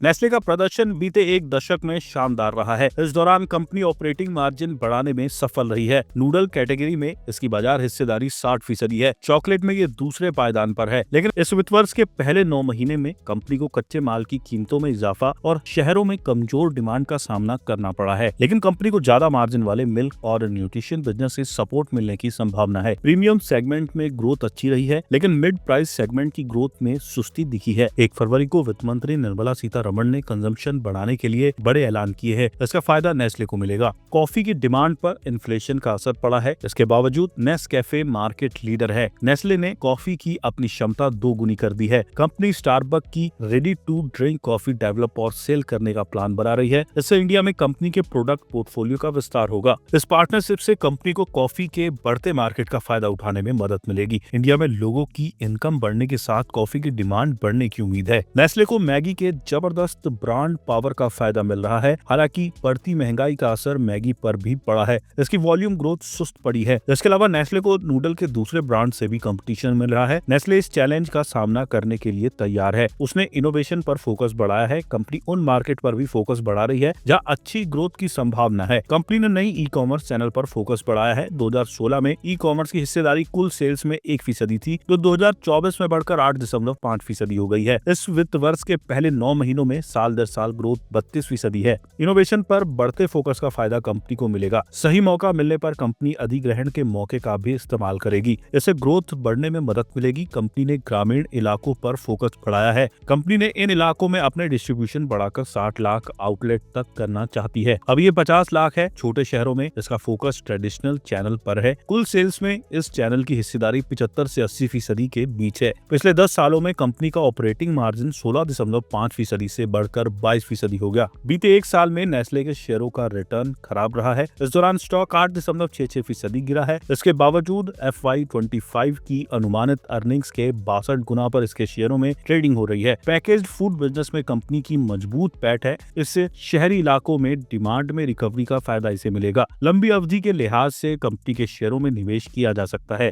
Nestle का प्रदर्शन बीते एक दशक में शानदार रहा है। इस दौरान कंपनी ऑपरेटिंग मार्जिन बढ़ाने में सफल रही है। नूडल कैटेगरी में इसकी बाजार हिस्सेदारी 60% है। चॉकलेट में ये दूसरे पायदान पर है। लेकिन इस वित्त वर्ष के पहले 9 महीने में कंपनी को कच्चे माल की कीमतों में इजाफा और शहरों में कमजोर डिमांड का सामना करना पड़ा है। लेकिन कंपनी को ज्यादा मार्जिन वाले मिल्क और न्यूट्रिशन बिजनेस से सपोर्ट मिलने की संभावना है। प्रीमियम सेगमेंट में ग्रोथ अच्छी रही है, लेकिन मिड प्राइस सेगमेंट की ग्रोथ में सुस्ती दिखी है। 1 फरवरी को वित्त मंत्री निर्मला सीतारमण ने कंजम्पशन बढ़ाने के लिए बड़े ऐलान किए हैं। इसका फायदा नेस्ले को मिलेगा। कॉफी की डिमांड पर इन्फ्लेशन का असर पड़ा है। इसके बावजूद नेस्कैफे मार्केट लीडर है। नेस्ले ने कॉफी की अपनी क्षमता 2 गुनी कर दी है। कंपनी स्टारबक्स की ready to drink coffee develop और सेल करने का प्लान बना रही है। इससे इंडिया में कंपनी के प्रोडक्ट पोर्टफोलियो का विस्तार होगा। इस पार्टनरशिप से कंपनी को कॉफी के बढ़ते मार्केट का फायदा उठाने में मदद मिलेगी। इंडिया में लोगों की इनकम बढ़ने के साथ कॉफी की डिमांड बढ़ने की उम्मीद है। नेस्ले को मैगी के जबरदस्त ब्रांड पावर का फायदा मिल रहा है। हालांकि बढ़ती महंगाई का असर मैगी पर भी पड़ा है। इसकी वॉल्यूम ग्रोथ सुस्त पड़ी है। इसके अलावा नेस्ले को नूडल के दूसरे ब्रांड से भी कंपटीशन मिल रहा है। नेस्ले इस चैलेंज का सामना करने के लिए तैयार है। उसने इनोवेशन पर फोकस बढ़ाया है। कंपनी उन मार्केट पर भी फोकस बढ़ा रही है जहां अच्छी ग्रोथ की संभावना है। कंपनी ने नई ई कॉमर्स चैनल पर फोकस बढ़ाया है। 2016 में ई कॉमर्स की हिस्सेदारी कुल सेल्स में 1% थी, जो 2024 में बढ़कर 8.5% हो गई है। इस वित्त वर्ष के पहले 9 महीनों में साल दर साल ग्रोथ 32% है। इनोवेशन पर बढ़ते फोकस का फायदा कंपनी को मिलेगा। सही मौका मिलने पर कंपनी अधिग्रहण के मौके का भी इस्तेमाल करेगी। इससे ग्रोथ बढ़ने में मदद मिलेगी। कंपनी ने ग्रामीण इलाकों पर फोकस बढ़ाया है। कंपनी ने इन इलाकों में अपने डिस्ट्रीब्यूशन बढ़ाकर 60 लाख आउटलेट तक करना चाहती है। अब ये 50 लाख है। छोटे शहरों में इसका फोकस ट्रेडिशनल चैनल पर है। कुल सेल्स में इस चैनल की हिस्सेदारी 75 से 80% के बीच है। पिछले 10 सालों में कंपनी का ऑपरेटिंग मार्जिन 16.5% से बढ़कर 22% हो गया। बीते एक साल में नेस्ले के शेयरों का रिटर्न खराब रहा है। इस दौरान स्टॉक 8.66% गिरा है। इसके बावजूद FY25 की अनुमानित अर्निंग्स के 62 गुना पर इसके शेयरों में ट्रेडिंग हो रही है। पैकेज्ड फूड बिजनेस में कंपनी की मजबूत पैठ है। इससे शहरी इलाकों में डिमांड में रिकवरी का फायदा इसे मिलेगा। लंबी अवधि के लिहाज से कंपनी के शेयरों में निवेश किया जा सकता है।